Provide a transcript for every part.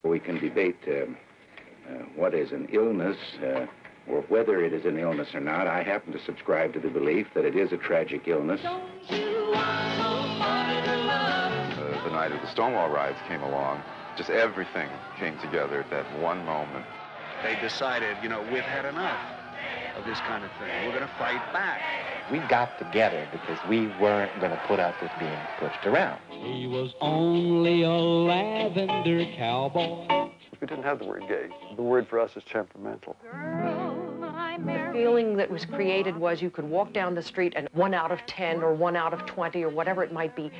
We can debate what is an illness or whether it is an illness or not. I happen to subscribe to the belief that it is a tragic illness. The night of the Stonewall riots came along. Just everything came together at that one moment. They decided, you know, we've had enough of this kind of thing. We're going to fight back. We got together because we weren't going to put up with being pushed around. He was only a lavender cowboy. We didn't have the word gay. The word for us is temperamental. The feeling that was created was you could walk down the street and 1 out of 10 or 1 out of 20 or whatever it might be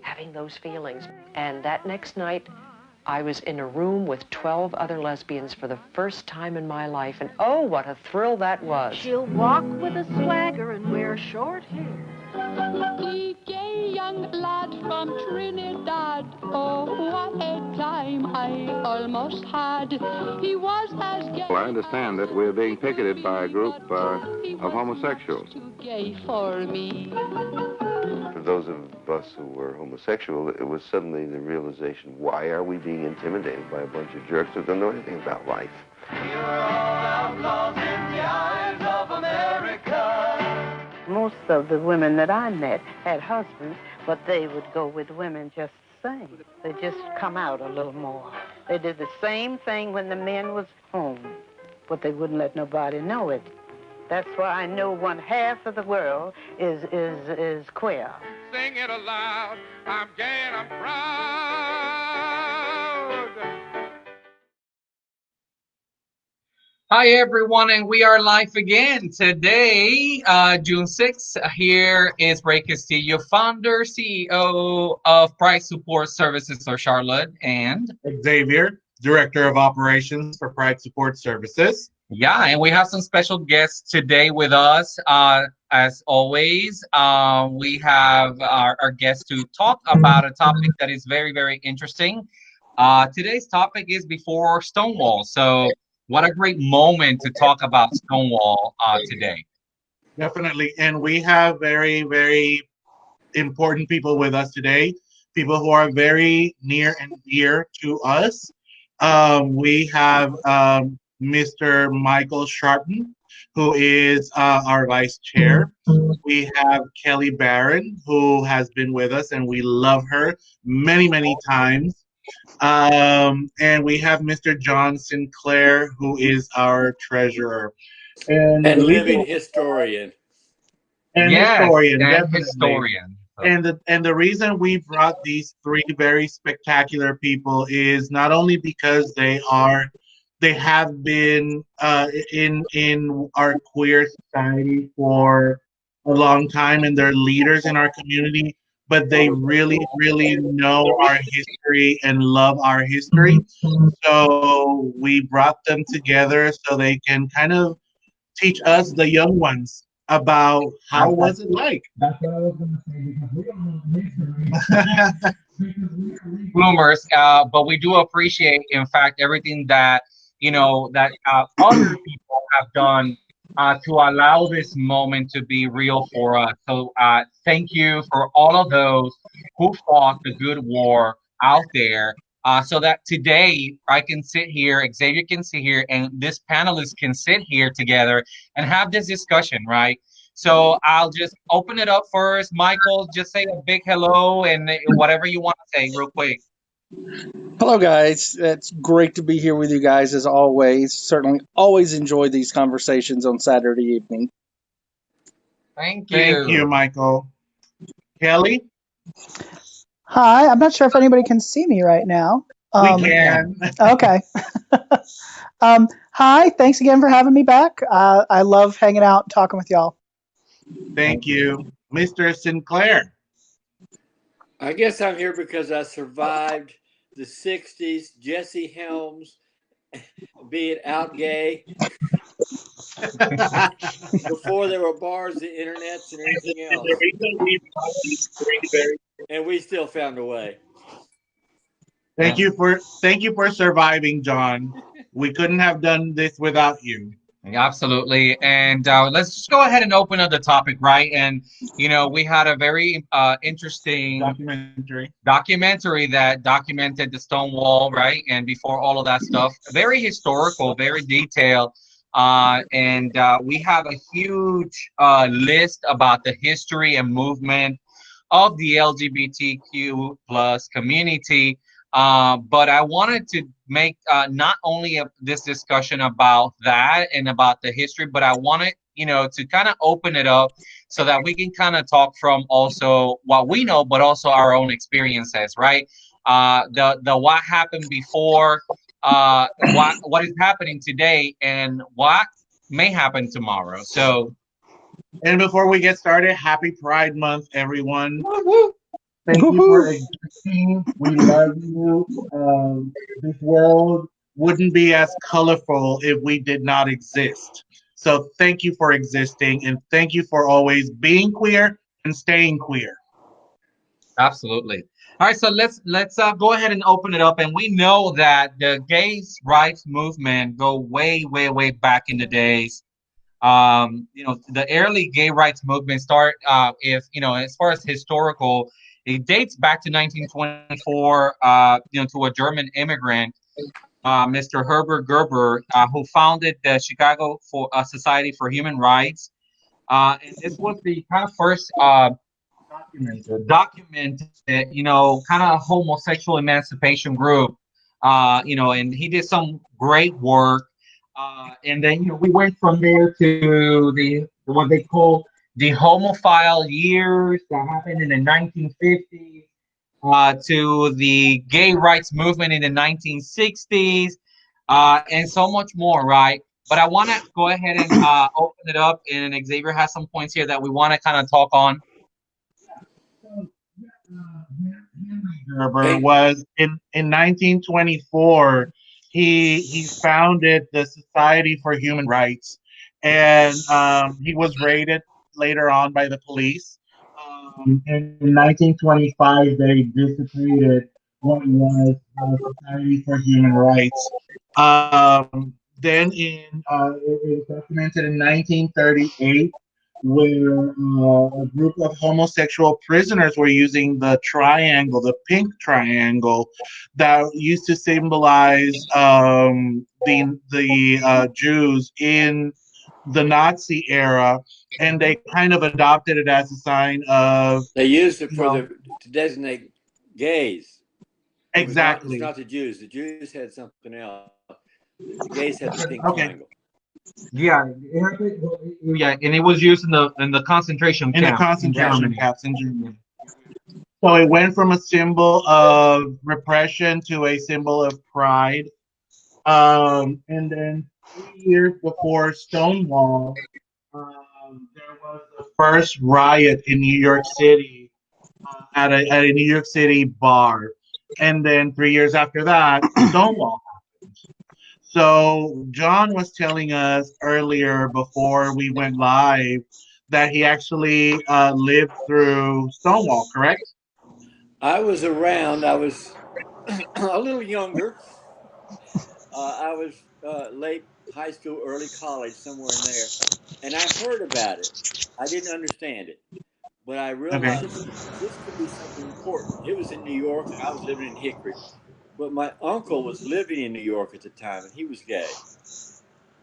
having those feelings. And that next night, I was in a room with 12 other lesbians for the first time in my life, and oh, what a thrill that was. She'll walk with a swagger and wear short hair. The gay young lad from Trinidad, oh, what a time I almost had. He was as gay. Well, I understand that we're being picketed by a group of homosexuals. Too gay for me. For those of us who were homosexual, it was suddenly the realization, why are we being intimidated by a bunch of jerks who don't know anything about life? You're all outlaws in the eyes of America. Most of the women that I met had husbands, but they would go with women just the same. They just come out a little more. They did the same thing when the men was home, but they wouldn't let nobody know it. That's why I know 1/2 of the world is queer. Sing it aloud, I'm gay and I'm proud. Hi everyone, and we are live again today, June 6th. Here is Ray Castillo, founder, CEO of Pride Support Services for Charlotte, and Xavier, Director of Operations for Pride Support Services. Yeah, and we have some special guests today with us. As always, we have our guests to talk about a topic that is very, very interesting. Today's topic is Before Stonewall. So what a great moment to talk about Stonewall today. Definitely. And we have very, very important people with us today, people who are very near and dear to us. We have Mr. Michael Sharpton, who is our vice chair. We have Kelli Baron, who has been with us, and we love her many, many times. And we have Mr. John Sinclair, who is our treasurer. And living historian. And yes, historian, and definitely. historian. And the reason we brought these three very spectacular people is not only because they have been in our queer society for a long time, and they're leaders in our community, but they really, really know our history and love our history. So we brought them together so they can kind of teach us, the young ones, about how was it like. That's what I was going to say. Rumors, but we do appreciate, in fact, everything that that other people have done to allow this moment to be real for us. So thank you for all of those who fought the good war out there, so that today I can sit here, Xavier can sit here, and this panelists can sit here together and have this discussion, right? So I'll just open it up first. Michael, just say a big hello and whatever you want to say real quick. Hello, guys. It's great to be here with you guys as always. Certainly always enjoy these conversations on Saturday evening. Thank you. Thank you, Michael. Kelli? Hi. I'm not sure if anybody can see me right now. We can. Okay. Hi. Thanks again for having me back. I love hanging out and talking with y'all. Thank you. Mr. Sinclair? I guess I'm here because I survived the 60s, Jesse Helms being out gay, before there were bars, the internets, and everything else. And we still found a way. Thank you for surviving, John. We couldn't have done this without you. Absolutely. And let's just go ahead and open up the topic, right? And, we had a very interesting documentary that documented the Stonewall, right? And before all of that stuff, very historical, very detailed. And we have a huge list about the history and movement of the LGBTQ plus community. But I wanted to make not only this discussion about that and about the history, but I wanted, to kind of open it up so that we can kind of talk from also what we know, but also our own experiences, right? The what happened before, what is happening today, and what may happen tomorrow. So, and before we get started, happy Pride Month, everyone. Thank you for existing. We love you. This world wouldn't be as colorful if we did not exist. So thank you for existing, and thank you for always being queer and staying queer. Absolutely. All right, so let's go ahead and open it up. And we know that the gays' rights movement go way, way, way back in the days. The early gay rights movement start, as far as historical, it dates back to 1924, to a German immigrant, Mr. Herbert Gerber, who founded the Chicago Society for Human Rights. And this was the kind of first documented, kind of homosexual emancipation group, and he did some great work. And then, we went from there to what they call the homophile years that happened in the 1950s, to the gay rights movement in the 1960s, and so much more, right? But I want to go ahead and open it up, and Xavier has some points here that we want to kind of talk on. Gerber was in 1924. He founded the Society for Human Rights, and he was raided later on by the police. In 1925, they dissipated what was the Society for Human Rights. Then it was documented in 1938, where a group of homosexual prisoners were using the triangle, the pink triangle, that used to symbolize the Jews in the Nazi era, and they kind of adopted it as a sign of. They used it to designate gays. Exactly. It's not the Jews. The Jews had something else. The gays had the pink triangle. Yeah, and it was used in the concentration camps. In the concentration camps in Germany. So it went from a symbol of repression to a symbol of pride. And then 3 years before Stonewall, there was the first riot in New York City at a New York City bar. And then 3 years after that, Stonewall happened. So John was telling us earlier before we went live that he actually lived through Stonewall, correct? I was around. I was a little younger. I was late high school, early college, somewhere in there. And I heard about it. I didn't understand it. But I realized this could be something important. It was in New York, and I was living in Hickory. But my uncle was living in New York at the time, and he was gay.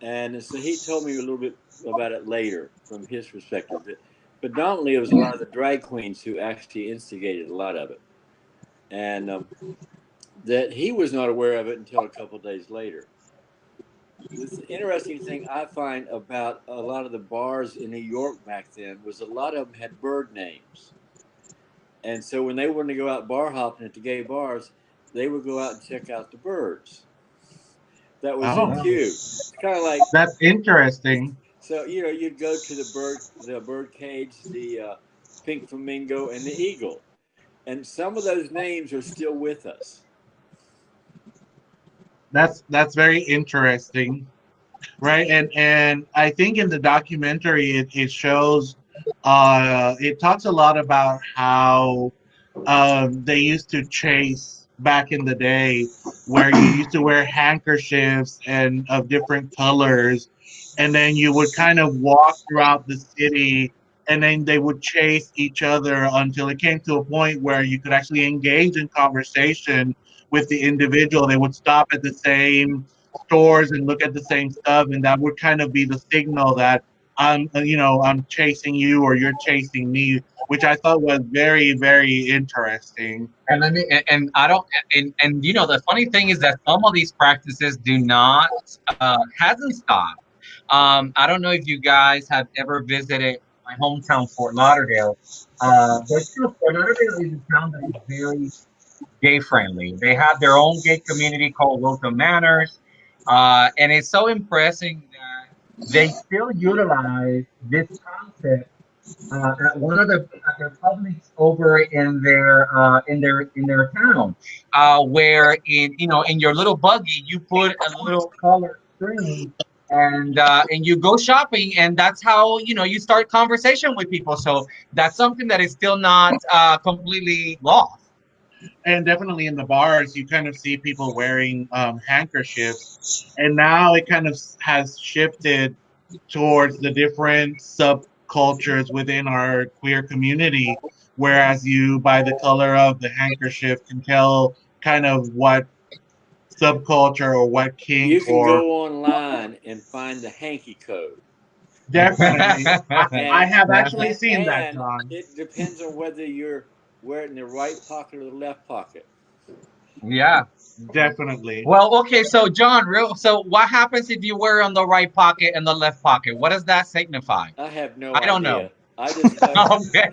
And so he told me a little bit about it later from his perspective. But predominantly, it was a lot of the drag queens who actually instigated a lot of it. And that he was not aware of it until a couple of days later. The interesting thing I find about a lot of the bars in New York back then was a lot of them had bird names. And so when they wanted to go out bar hopping at the gay bars, they would go out and check out the birds. That was in queue. It's kind of like, that's interesting. So you'd go to the bird cage, the pink flamingo, and the eagle, and some of those names are still with us. That's very interesting, right? And I think in the documentary it shows, it talks a lot about how they used to chase back in the day where you used to wear handkerchiefs and of different colors, and then you would kind of walk throughout the city, and then they would chase each other until it came to a point where you could actually engage in conversation with the individual. They would stop at the same stores and look at the same stuff, and that would kind of be the signal that I'm chasing you or you're chasing me, which I thought was very, very interesting. And let me, and I don't, and you know, the funny thing is that some of these practices do not, hasn't stopped. I don't know if you guys have ever visited my hometown, Fort Lauderdale. But you know, Fort Lauderdale is a town that is very gay friendly. They have their own gay community called Wilton Manors. And it's so impressive that they still utilize this concept at one of their publics over in their town, where in your little buggy you put a little colored string and you go shopping, and that's how you start conversation with people. So that's something that is still not completely lost. And definitely in the bars, you kind of see people wearing handkerchiefs. And now it kind of has shifted towards the different subcultures within our queer community, whereas you, by the color of the handkerchief, can tell kind of what subculture or what kink. You can go online and find the hanky code. Definitely. I have actually seen that, John. It depends on whether you're wearing the right pocket or the left pocket. Yeah, definitely. Well, okay, so John, so what happens if you wear on the right pocket and the left pocket? What does that signify? I have no idea. I don't know. I just okay.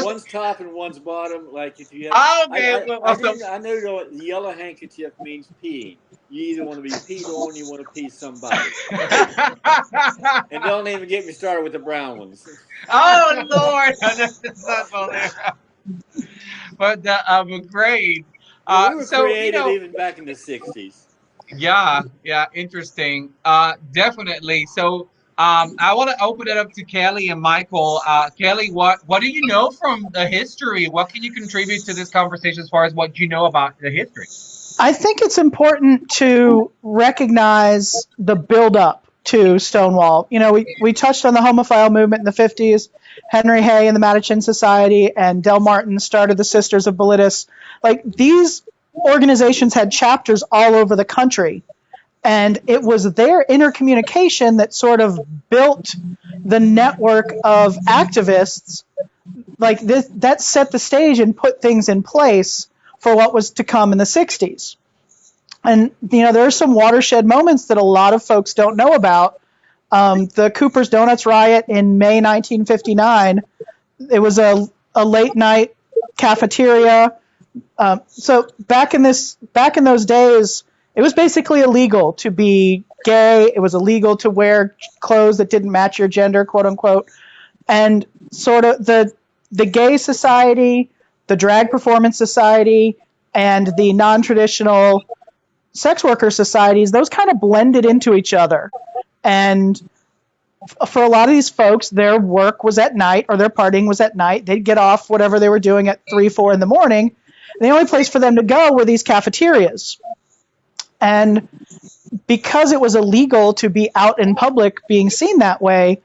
One's top and one's bottom. Like if you have, I know the yellow handkerchief means peeing. You either want to be peed on, or you want to pee somebody. And don't even get me started with the brown ones. Oh Lord, but great. We were creative even back in the '60s. Yeah, interesting. Definitely. So. I want to open it up to Kelli and Michael. Kelli, what do you know from the history? What can you contribute to this conversation as far as what you know about the history? I think it's important to recognize the build-up to Stonewall. You know, we touched on the homophile movement in the 50s. Henry Hay and the Mattachine Society and Del Martin started the Sisters of Bilitis. Like, these organizations had chapters all over the country. And it was their intercommunication that sort of built the network of activists like this, that set the stage and put things in place for what was to come in the 60s. And, there are some watershed moments that a lot of folks don't know about. The Cooper's Donuts riot in May 1959, it was a late night cafeteria. So back in those days, it was basically illegal to be gay. It was illegal to wear clothes that didn't match your gender, quote unquote. And sort of the gay society, the drag performance society, and the non-traditional sex worker societies, those kind of blended into each other. And for a lot of these folks, their work was at night or their partying was at night. They'd get off whatever they were doing at 3, 4 in the morning. And the only place for them to go were these cafeterias. And because it was illegal to be out in public being seen that way,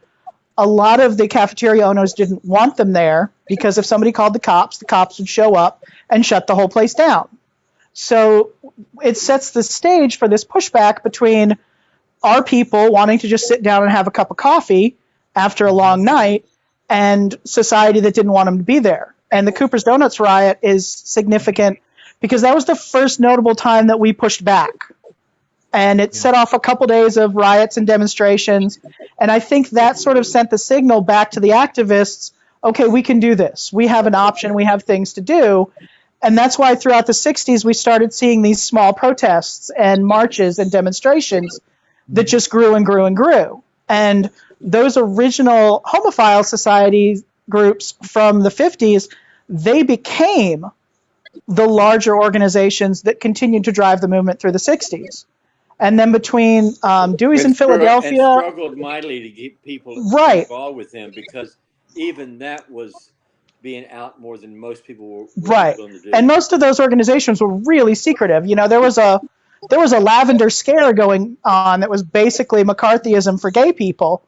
a lot of the cafeteria owners didn't want them there because if somebody called the cops would show up and shut the whole place down. So it sets the stage for this pushback between our people wanting to just sit down and have a cup of coffee after a long night and society that didn't want them to be there. And the Cooper's Donuts riot is significant because that was the first notable time that we pushed back. And it set off a couple days of riots and demonstrations. And I think that sort of sent the signal back to the activists, okay, we can do this. We have an option. We have things to do. And that's why throughout the 60s, we started seeing these small protests and marches and demonstrations that just grew and grew and grew. And those original homophile society groups from the 50s, they became the larger organizations that continued to drive the movement through the 60s. And then between Dewey's in Philadelphia... And struggled mightily to get people involved with them because even that was being out more than most people were Right. willing to do. And most of those organizations were really secretive. You know, there was a lavender scare going on that was basically McCarthyism for gay people.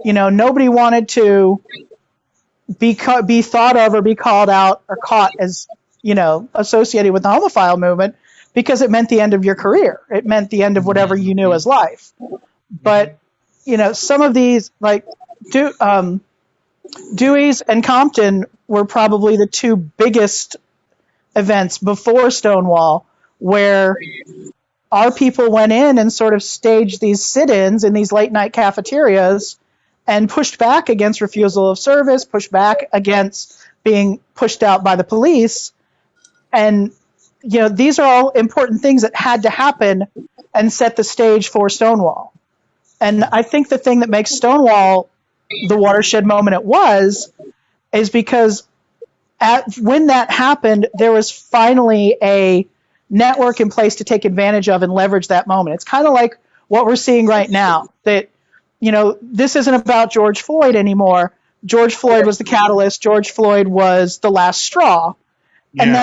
You know, nobody wanted to be thought of or be called out or caught as, you know, associated with the homophile movement, because it meant the end of your career. It meant the end of whatever you knew as life. But, you know, some of these, like Dewey's and Compton were probably the two biggest events before Stonewall, where our people went in and sort of staged these sit-ins in these late-night cafeterias and pushed back against refusal of service, pushed back against being pushed out by the police. And, you know, these are all important things that had to happen and set the stage for Stonewall. And I think the thing that makes Stonewall the watershed moment it was is because when that happened, there was finally a network in place to take advantage of and leverage that moment. It's kind of like what we're seeing right now, that, you know, this isn't about George Floyd anymore. George Floyd was the catalyst. George Floyd was the last straw. Yeah. And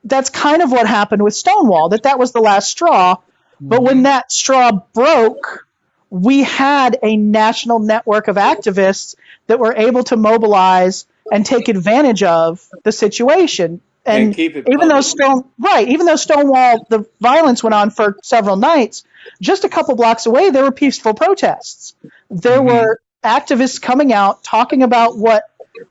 that's kind of what happened with Stonewall, that was the last straw. But when that straw broke, we had a national network of activists that were able to mobilize and take advantage of the situation. And keep it even though Stonewall, the violence went on for several nights, just a couple blocks away, there were peaceful protests. There were activists coming out, talking about what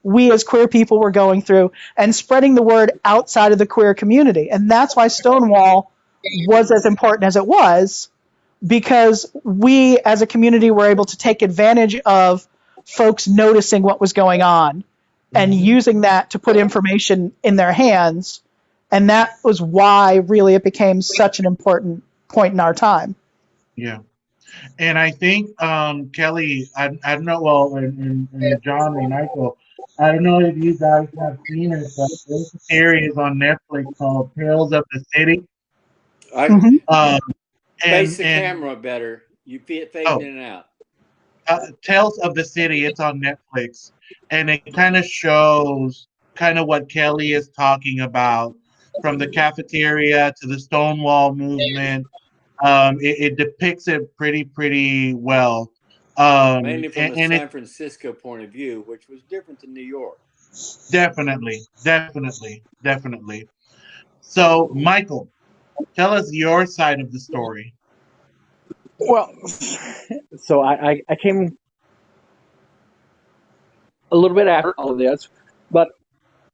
we as queer people were going through and spreading the word outside of the queer community. And that's why Stonewall was as important as it was, because we as a community were able to take advantage of folks noticing what was going on and using that to put information in their hands. And that was why really it became such an important point in our time. Yeah. And I think, Kelly, I don't know, well, and John and Michael, I don't know if you guys have seen it, but there's a series on Netflix called Tales of the City. Face the camera better. You fade in and out. Tales of the City, it's on Netflix. And it kind of shows kind of what Kelly is talking about, from the cafeteria to the Stonewall movement. It depicts it pretty well. Mainly from the San Francisco point of view, which was different than New York. Definitely. So, Michael, tell us your side of the story. Well, so I came a little bit after all of this, but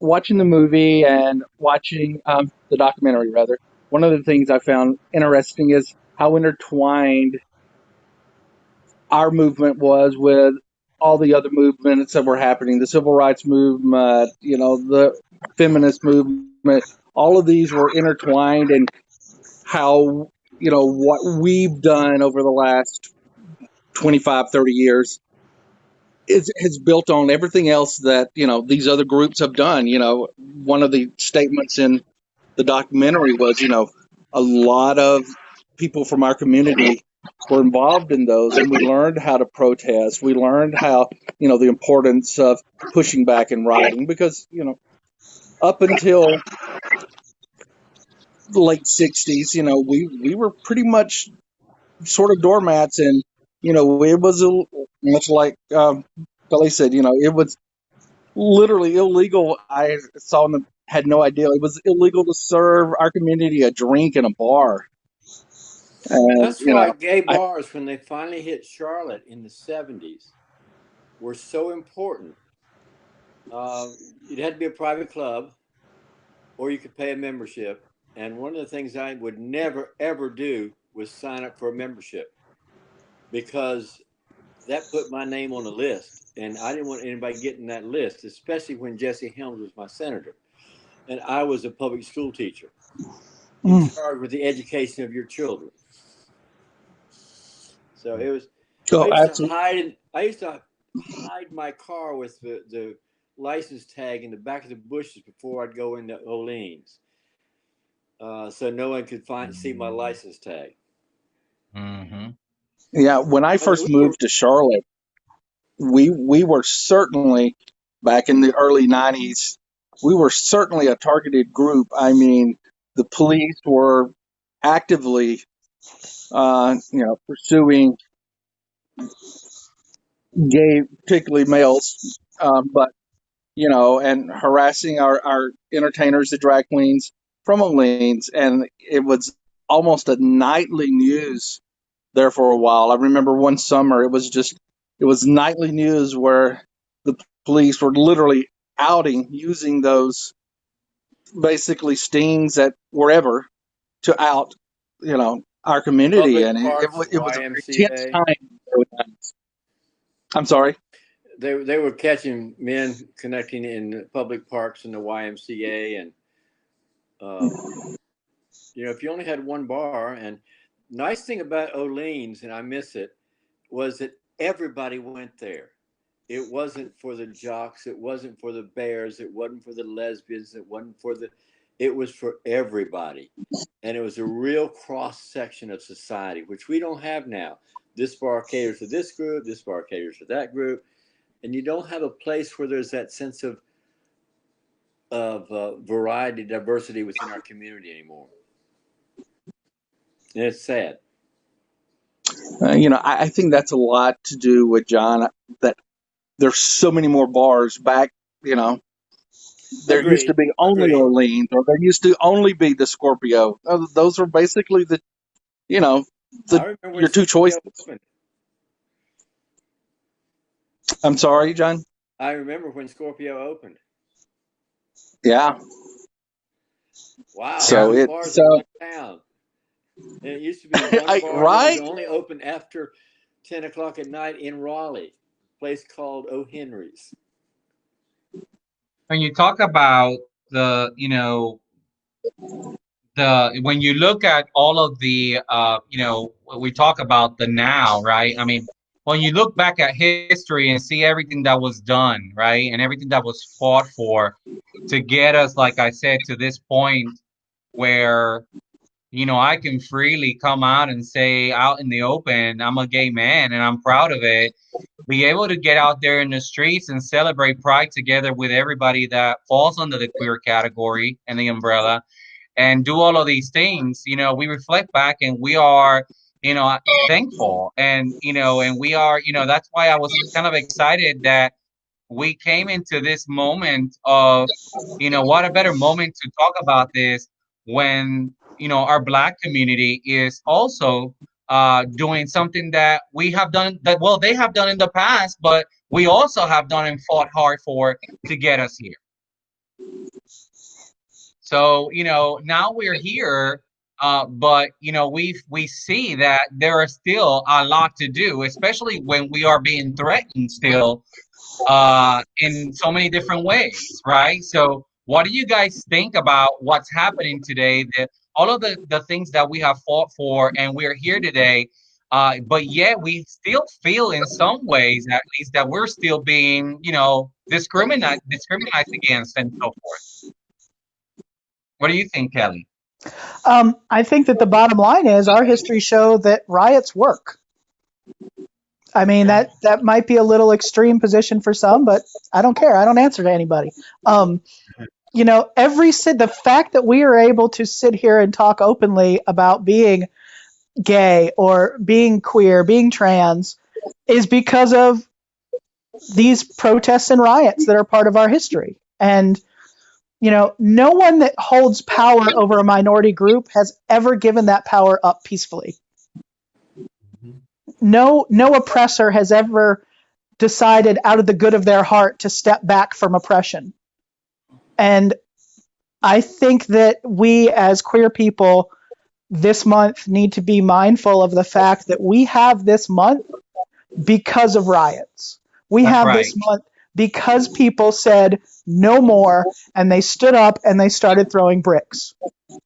watching the movie and watching the documentary, rather, one of the things I found interesting is how intertwined our movement was with all the other movements that were happening, the civil rights movement, you know, the feminist movement. All of these were intertwined, and how, you know, what we've done over the last 25, 30 years has built on everything else that, you know, these other groups have done. You know, one of the statements in the documentary was, you know, a lot of people from our community were involved in those, and we learned how to protest. We learned how, you know, the importance of pushing back and writing, because, you know, up until the late 60s, you know, we were pretty much sort of doormats, and, you know, it was much like Kelly said, you know, it was literally illegal. I saw them, had no idea. It was illegal to serve our community a drink in a bar. That's why gay bars, when they finally hit Charlotte in the 70s, were so important. It had to be a private club, or you could pay a membership. And one of the things I would never, ever do was sign up for a membership, because that put my name on the list. And I didn't want anybody getting that list, especially when Jesse Helms was my senator. And I was a public school teacher in charge with the education of your children. So it was, I used to hide my car with the license tag in the back of the bushes before I'd go into Olean's. So no one could see my license tag. Yeah, when I first moved to Charlotte, we were certainly, back in the early 90s, we were certainly a targeted group. I mean, the police were actively, pursuing gay, particularly males, but and harassing our entertainers, the drag queens from Orleans, and it was almost a nightly news there for a while. I remember one summer it was nightly news where the police were literally using those basically stings at wherever to out, our community, Public and parks, it was an intense YMCA. time. I'm sorry. They were catching men connecting in public parks in the YMCA, and if you only had one bar, and nice thing about Olean's, and I miss it, was that everybody went there. It wasn't for the jocks, it wasn't for the bears, it wasn't for the lesbians, it was for everybody. And it was a real cross section of society, which we don't have now. This bar caters to this group, this bar caters to that group, and you don't have a place where there's that sense of variety, diversity within our community anymore. And it's sad. I think that's a lot to do with John, that there's so many more bars back, there used to be only Orleans, or there used to only be the Scorpio. Those were basically your two choices. I'm sorry, John? I remember when Scorpio opened. Yeah. Wow. So bars in one town. And it used to be one bar right? that was only open after 10 o'clock at night in Raleigh, a place called O. Henry's. When you talk about when you look at all of the, we talk about the now, right? I mean, when you look back at history and see everything that was done, right, and everything that was fought for to get us, like I said, to this point where, I can freely come out and say out in the open, I'm a gay man and I'm proud of it. Be able to get out there in the streets and celebrate Pride together with everybody that falls under the queer category and the umbrella, and do all of these things, we reflect back and we are, thankful. And, and we are, that's why I was kind of excited that we came into this moment of, what a better moment to talk about this when, our Black community is also doing something that we have done they have done in the past, but we also have done and fought hard for to get us here. So, now we're here, but, we see that there are still a lot to do, especially when we are being threatened still in so many different ways, right? So what do you guys think about what's happening today? All of the things that we have fought for and we're here today, but yet we still feel in some ways, at least, that we're still being, discriminated against and so forth. What do you think, Kelli? I think that the bottom line is our history show that riots work. I mean, that might be a little extreme position for some, but I don't care. I don't answer to anybody. The fact that we are able to sit here and talk openly about being gay or being queer, being trans, is because of these protests and riots that are part of our history. And no one that holds power over a minority group has ever given that power up peacefully. No oppressor has ever decided out of the good of their heart to step back from oppression. And I think that we as queer people this month need to be mindful of the fact that we have this month because of riots. We have this month because people said no more, and they stood up and they started throwing bricks.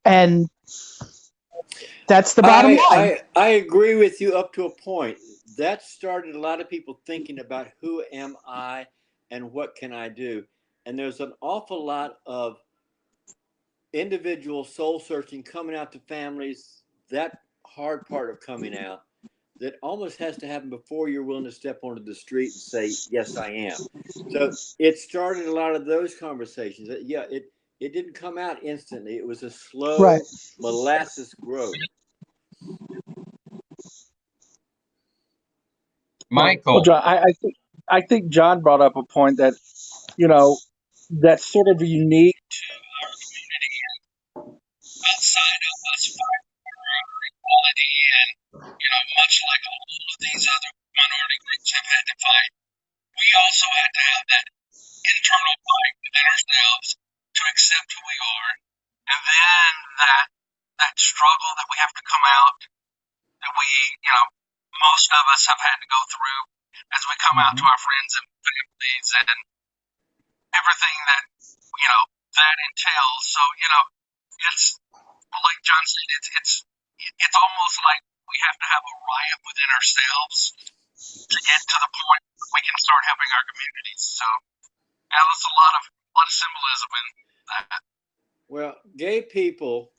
And that's the bottom line. I agree with you up to a point. That started a lot of people thinking about who am I and what can I do. And there's an awful lot of individual soul searching, coming out to families, that hard part of coming out. that almost has to happen before you're willing to step onto the street and say, yes, I am. So it started a lot of those conversations. Yeah, it didn't come out instantly. It was a slow Right. molasses growth. Michael. Well, John, I think John brought up a point that, you know, that's sort of unique to our community outside of us fighting for equality, and you know, much like all of these other minority groups have had to fight, we also had to have that internal fight within ourselves to accept who we are, and then that struggle that we have to come out, that we, you know, most of us have had to go through as we come out to our friends and families and everything that, you know, that entails. So, you know, it's like John said, it's almost like we have to have a riot within ourselves to get to the point where we can start helping our communities. So, yeah, there's a lot of symbolism in that. Well, gay people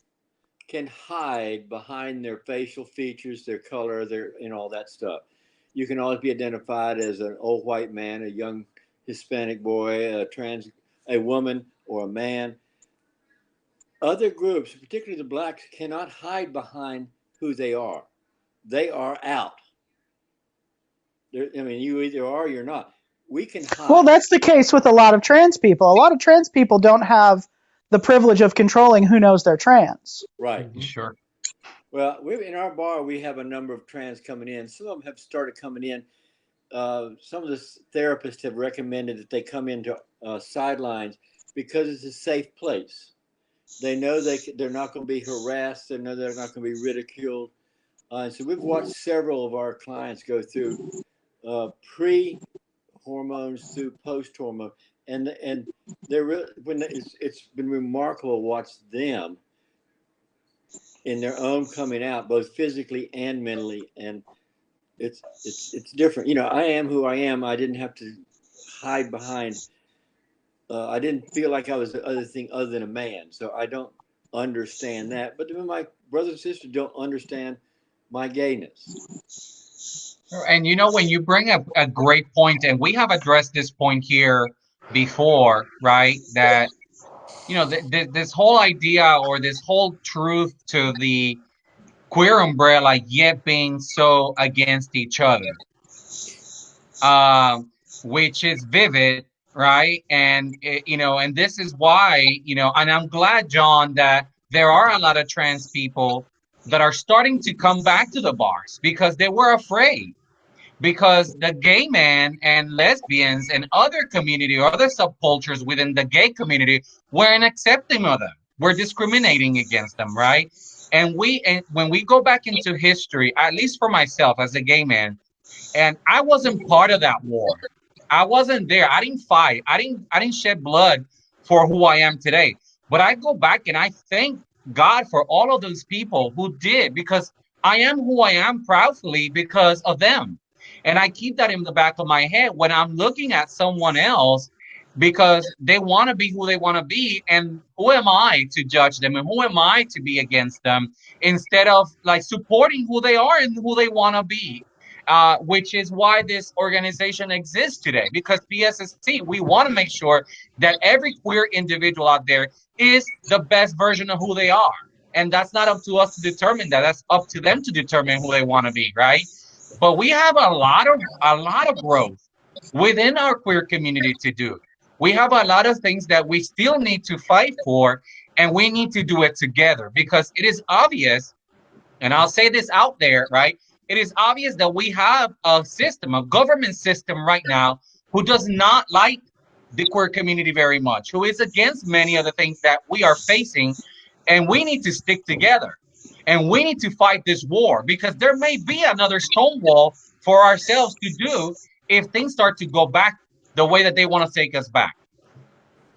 can hide behind their facial features, their color, and all that stuff. You can always be identified as an old white man, a young Hispanic boy, a woman, or a man. Other groups, particularly the blacks, cannot hide behind who they are. They are out. I mean, you either are or you're not. We can hide. Well, that's the case with a lot of trans people. A lot of trans people don't have the privilege of controlling who knows they're trans. Right. Sure. Well, in our bar, we have a number of trans coming in. Some of them have started coming in. Some of the therapists have recommended that they come into sidelines because it's a safe place. They know they're not going to be harassed. They know they're not going to be ridiculed. And so we've watched several of our clients go through pre-hormones through post-hormone. And they're it's been remarkable to watch them in their own coming out, both physically and mentally. And it's different. You know, I am who I am. I didn't have to hide behind. I didn't feel like I was the other thing other than a man. So I don't understand that. But my brothers and sisters don't understand my gayness. And you know, when you bring up a great point, and we have addressed this point here before, right? That, you know, this whole idea or this whole truth to the queer umbrella yet being so against each other, which is vivid, right? And you know, and this is why, you know, and I'm glad, John, that there are a lot of trans people that are starting to come back to the bars because they were afraid, because the gay man and lesbians and other community or other subcultures within the gay community weren't accepting of them, were discriminating against them, right? And when we go back into history, at least for myself as a gay man, and I wasn't part of that war. I wasn't there. I didn't fight. I didn't shed blood for who I am today. But I go back and I thank God for all of those people who did, because I am who I am proudly because of them. And I keep that in the back of my head when I'm looking at someone else, because they want to be who they want to be. And who am I to judge them? And who am I to be against them, instead of like supporting who they are and who they want to be? Which is why this organization exists today, because PSSC, we want to make sure that every queer individual out there is the best version of who they are. And that's not up to us to determine that. That's up to them to determine who they want to be, right? But we have a lot of growth within our queer community to do. We have a lot of things that we still need to fight for, and we need to do it together, because it is obvious, and I'll say this out there, right? It is obvious that we have a system, a government system right now, who does not like the queer community very much, who is against many of the things that we are facing, and we need to stick together. And we need to fight this war, because there may be another Stonewall for ourselves to do if things start to go back the way that they want to take us back.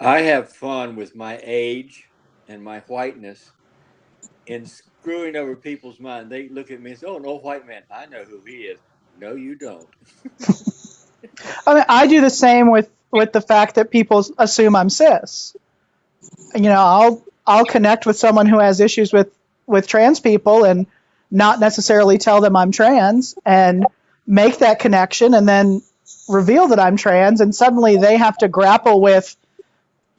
I have fun with my age and my whiteness in screwing over people's mind. They look at me and say, "Oh, no, white man, I know who he is." No, you don't. I mean, I do the same with the fact that people assume I'm cis. You know, I'll connect with someone who has issues with trans people, and not necessarily tell them I'm trans and make that connection and then reveal that I'm trans, and suddenly they have to grapple with,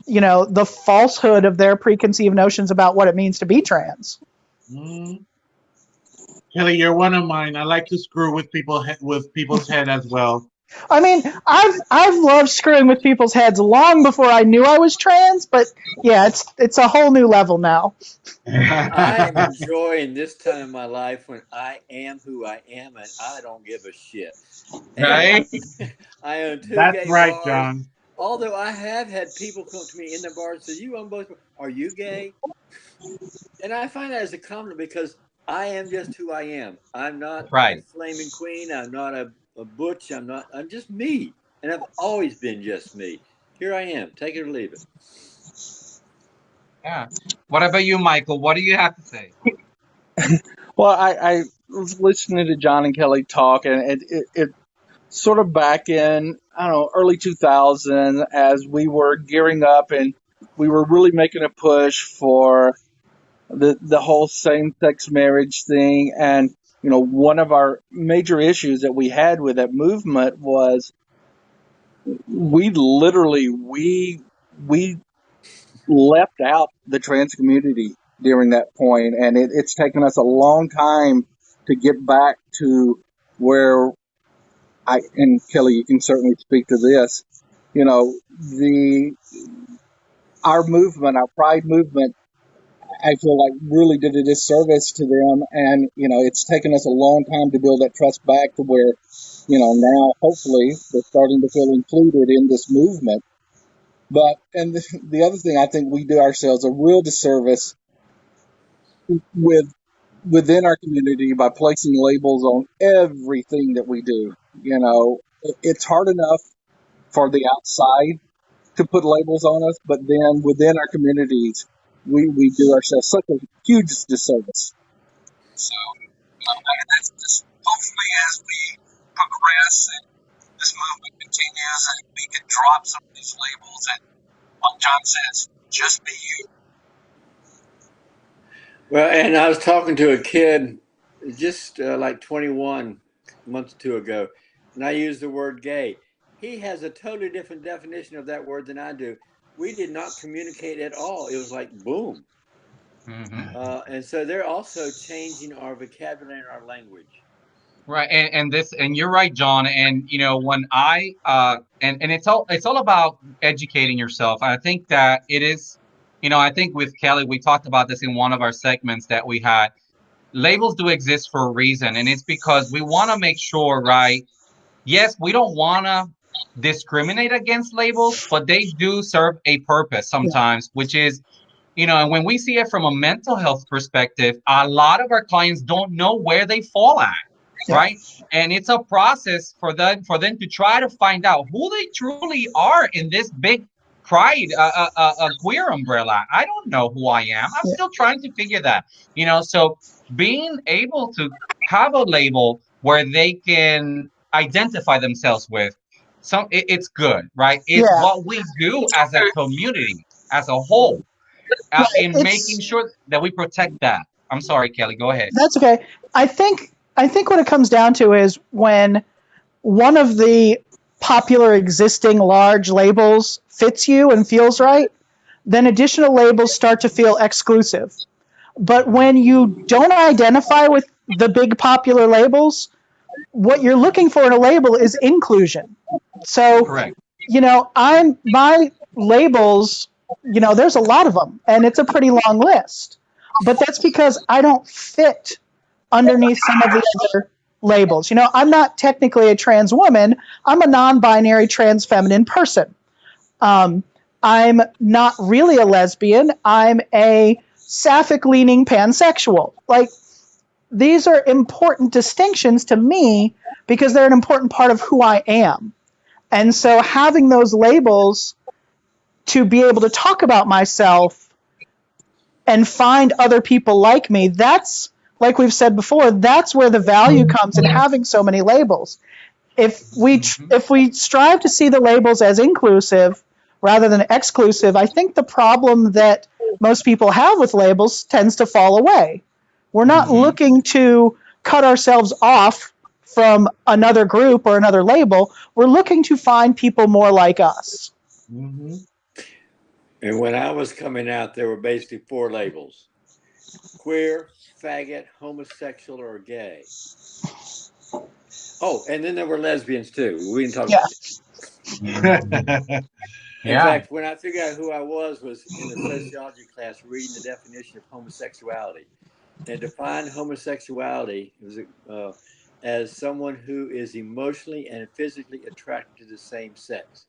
the falsehood of their preconceived notions about what it means to be trans. Kelli, you're one of mine. I like to screw with people's head as well. I mean, I've loved screwing with people's heads long before I knew I was trans, but yeah, it's a whole new level now. I am enjoying this time in my life when I am who I am and I don't give a shit. Right? I own 2 That's gay right, bars. John. Although I have had people come to me in the bar and say, "You own both? Are you gay?" And I find that as a compliment because I am just who I am. I'm not a flaming queen. I'm not a butch. I'm just me. And I've always been just me. Here I am. Take it or leave it. Yeah. What about you, Michael? What do you have to say? Well, I was listening to John and Kelli talk, and it sort of back in, I don't know, early 2000, as we were gearing up and we were really making a push for the whole same-sex marriage thing. And, one of our major issues that we had with that movement was we left out the trans community during that point, and it's taken us a long time to get back to where and Kelli, you can certainly speak to this, our movement, our pride movement, I feel like really did a disservice to them, and it's taken us a long time to build that trust back to where now hopefully they're starting to feel included in this movement. But the other thing, I think we do ourselves a real disservice within our community by placing labels on everything that we do. It's hard enough for the outside to put labels on us, but then within our communities, we do ourselves such a huge disservice. So, that's just hopefully as we progress and this movement continues, and we can drop some of these labels and, like John says, just be you. Well, and I was talking to a kid just like 21 months or 2 ago, and I used the word gay. He has a totally different definition of that word than I do. We did not communicate at all. It was like boom. And so they're also changing our vocabulary and our language. Right, and you're right, John. And when I and it's all about educating yourself. I think that it is, I think with Kelli, we talked about this in one of our segments that we had. Labels do exist for a reason, and it's because we want to make sure, right? Yes, we don't want to discriminate against labels, but they do serve a purpose sometimes, which is, and when we see it from a mental health perspective, a lot of our clients don't know where they fall at. Right. And it's a process for them to try to find out who they truly are in this big pride, queer umbrella. I don't know who I am. I'm still trying to figure that, so being able to have a label where they can identify themselves with it's good, right? It's what we do as a community, as a whole, in making sure that we protect that. I'm sorry, Kelli, go ahead. That's okay. I think what it comes down to is when one of the popular existing large labels fits you and feels right, then additional labels start to feel exclusive. But when you don't identify with the big popular labels, what you're looking for in a label is inclusion. So, correct. My labels, there's a lot of them, and it's a pretty long list. But that's because I don't fit underneath some of the other labels. I'm not technically a trans woman. I'm a non-binary trans feminine person. I'm not really a lesbian. I'm a sapphic-leaning pansexual. Like, these are important distinctions to me because they're an important part of who I am. And so having those labels to be able to talk about myself and find other people like me, that's, like we've said before, that's where the value comes in having so many labels. If we strive to see the labels as inclusive rather than exclusive, I think the problem that most people have with labels tends to fall away. We're not looking to cut ourselves off from another group or another label. We're looking to find people more like us. Mm-hmm. And when I was coming out, there were basically 4 labels: queer, faggot, homosexual, or gay. Oh, and then there were lesbians too. We didn't talk about that. In fact, when I figured out who I was in the sociology class reading the definition of homosexuality. And defined homosexuality as someone who is emotionally and physically attracted to the same sex.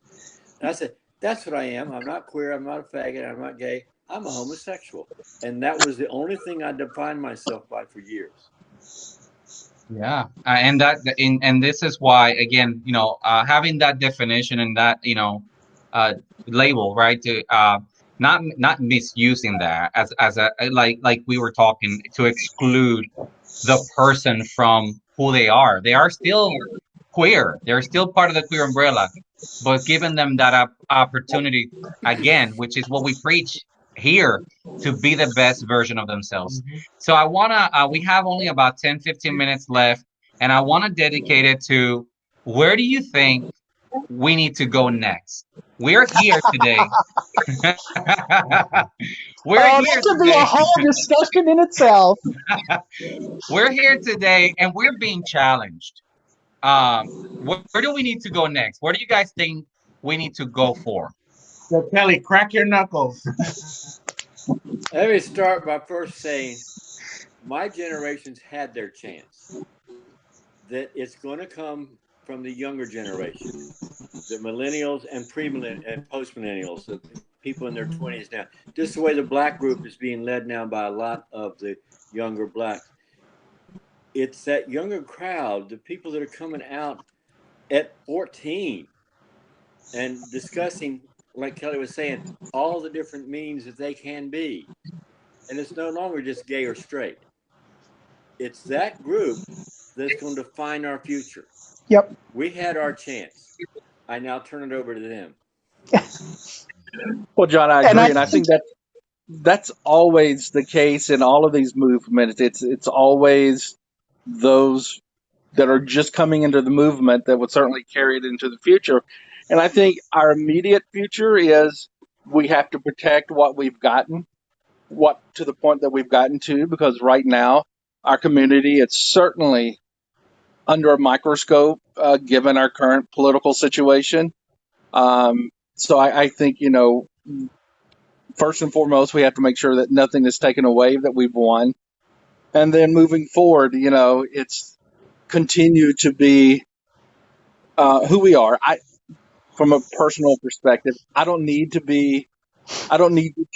And I said, that's what I am. I'm not queer. I'm not a faggot. I'm not gay. I'm a homosexual. And that was the only thing I defined myself by for years. Yeah, and this is why, again, having that definition and that label, right? To not misusing that as a like we were talking, to exclude the person from who they are. They are still queer. They're still part of the queer umbrella, but giving them that opportunity again, which is what we preach here, to be the best version of themselves. So I wanna we have only about 10-15 minutes left, and I want to dedicate it to, where do you think we need to go next? We're here today. That could be a whole discussion in itself. We're here today, and we're being challenged. Where do we need to go next? Where do you guys think we need to go for? So, Kelly, crack your knuckles. Let me start by first saying my generation's had their chance. That it's going to come from the younger generation, the millennials and pre-millennials and post-millennials, the people in their 20s now. Just the way the black group is being led now by a lot of the younger blacks. It's that younger crowd, the people that are coming out at 14 and discussing, like Kelly was saying, all the different meanings that they can be. And it's no longer just gay or straight. It's that group that's going to define our future. Yep. We had our chance. I now turn it over to them. Well, John, I agree, and I think that's always the case in all of these movements. It's always those that are just coming into the movement that would certainly carry it into the future. And I think our immediate future is we have to protect what we've gotten, to the point that we've gotten to, because right now our community, it's certainly under a microscope given our current political situation. So I think, first and foremost, we have to make sure that nothing is taken away that we've won. And then moving forward, it's continue to be who we are. From a personal perspective, I don't need you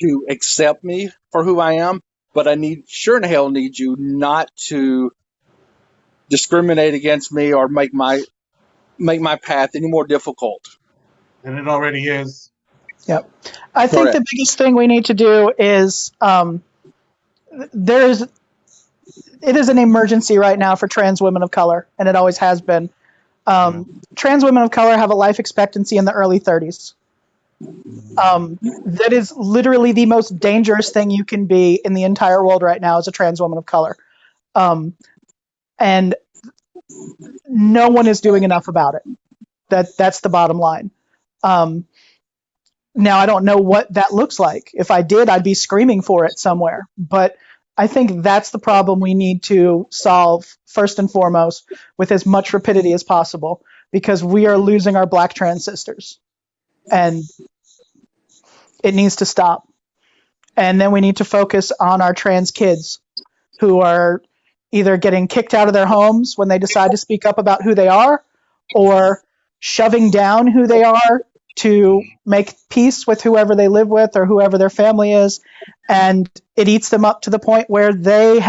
to accept me for who I am, but I sure in hell need you not to discriminate against me or make my path any more difficult. And it already is. Yep. I think the biggest thing we need to do is it is an emergency right now for trans women of color, and it always has been. Trans women of color have a life expectancy in the early 30s. That is literally the most dangerous thing you can be in the entire world right now as a trans woman of color. And no one is doing enough about it. That's the bottom line. Now, I don't know what that looks like. If I did, I'd be screaming for it somewhere. But I think that's the problem we need to solve first and foremost with as much rapidity as possible, because we are losing our black trans sisters. And it needs to stop. And then we need to focus on our trans kids who are either getting kicked out of their homes when they decide to speak up about who they are, or shoving down who they are to make peace with whoever they live with or whoever their family is. And it eats them up to the point where they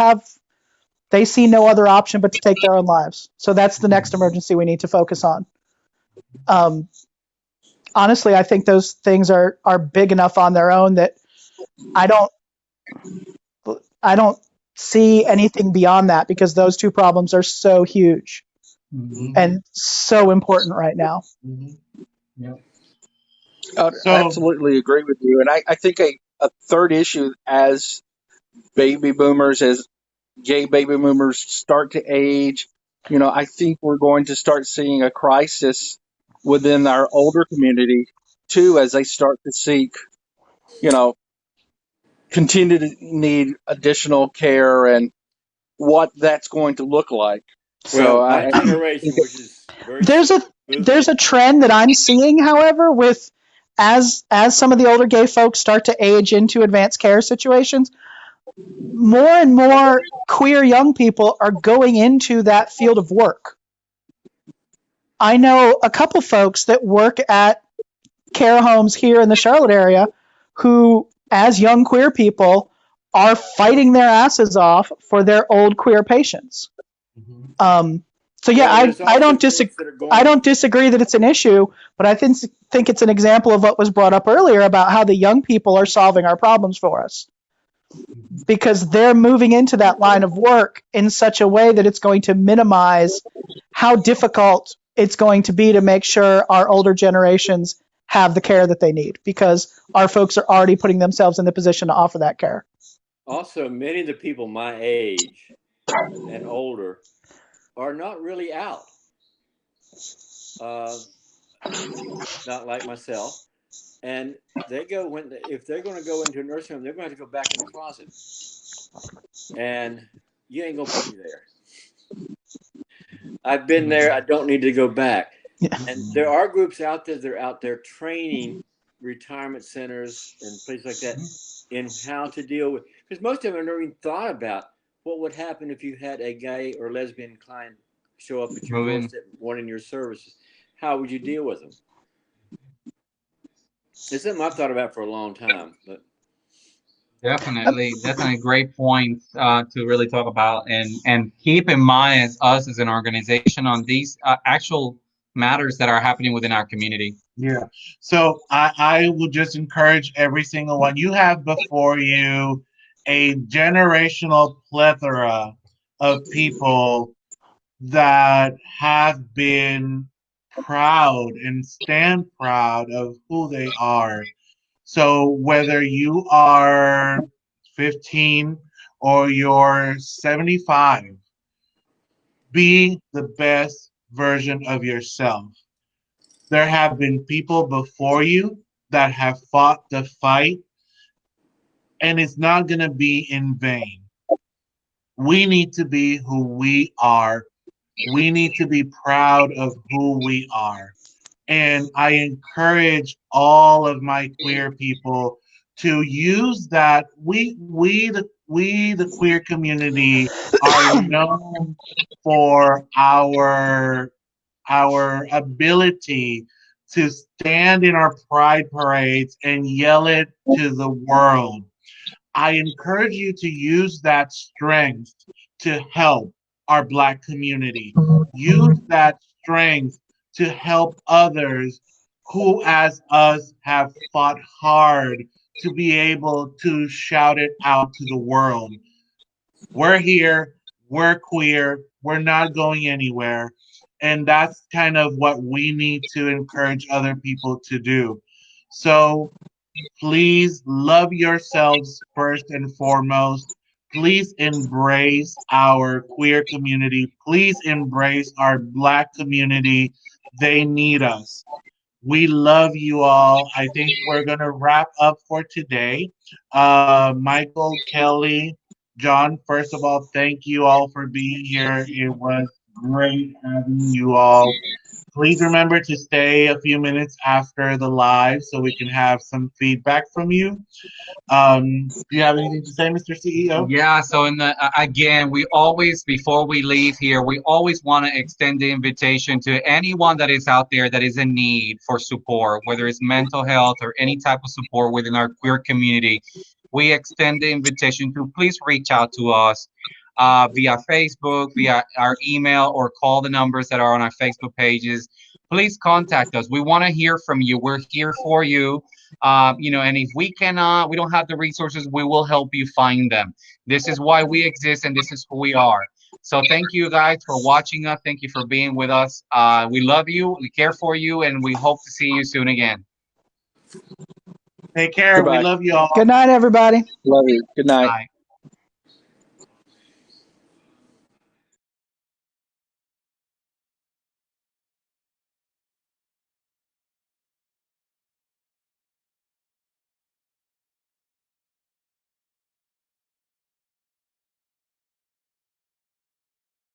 see no other option but to take their own lives. So that's the next emergency we need to focus on. Honestly, I think those things are big enough on their own that I don't see anything beyond that, because those two problems are so huge and so important right now. Yeah. I absolutely agree with you. And I think a third issue, as baby boomers, as we age, as we get older, is that we have to make sure that we don't get gay baby boomers start to age, I think we're going to start seeing a crisis within our older community too, as they start to seek, you know, continue to need additional care and what that's going to look like. So Well, my I generation, think which is very there's a trend that I'm seeing, however, with as some of the older gay folks start to age into advanced care situations, more and more queer young people are going into that field of work. I know a couple folks that work at care homes here in the Charlotte area who, as young queer people, are fighting their asses off for their old queer patients. So yeah, I don't disagree that it's an issue, but I think it's an example of what was brought up earlier about how the young people are solving our problems for us, because they're moving into that line of work in such a way that it's going to minimize how difficult it's going to be to make sure our older generations have the care that they need, because our folks are already putting themselves in the position to offer that care. Also, many of the people my age and older are not really out. Not like myself. And they go if they're going to go into a nursing home, they're going to have to go back in the closet. And you ain't going to put me there. I've been there. I don't need to go back. Yeah. And there are groups out there that are out there training retirement centers and places like that in how to deal with, because most of them have never even thought about what would happen if you had a gay or lesbian client show up at your doorstep wanting your services. How would you deal with them? It's something I've thought about for a long time. But Definitely great points to really talk about, and keep in mind as us as an organization on these actual matters that are happening within our community. Yeah. So I will just encourage every single one. You have before you a generational plethora of people that have been proud and stand proud of who they are. So whether you are 15 or you're 75, be the best version of yourself. There have been people before you that have fought the fight, and it's not going to be in vain. We need to be who we are. We need to be proud of who we are. And I encourage all of my queer people to use that. We the queer community are known for our ability to stand in our pride parades and yell it to the world. I encourage you to use that strength to help our Black community. Use that strength to help others who, as us, have fought hard to be able to shout it out to the world. We're here, we're queer, we're not going anywhere. And that's kind of what we need to encourage other people to do. So please love yourselves first and foremost. Please embrace our queer community. Please embrace our Black community. They need us. We love you all. I think we're going to wrap up for today. Michael, Kelli, John, first of all, thank you all for being here. It was great having you all. Please remember to stay a few minutes after the live so we can have some feedback from you. Do you have anything to say, Mr. CEO? Yeah, so again, we always, before we leave here, we always want to extend the invitation to anyone that is out there that is in need for support, whether it's mental health or any type of support within our queer community. We extend the invitation to please reach out to us via Facebook, via our email, or call the numbers that are on our Facebook pages. Please contact us. We want to hear from you. We're here for you. And if we don't have the resources, we will help you find them. This is why we exist, and this is who we are. So thank you guys for watching us. Thank you for being with us. We love you, we care for you, and we hope to see you soon again. Take care. Goodbye. We love you all. Good night, everybody. Love you. Good night. Bye.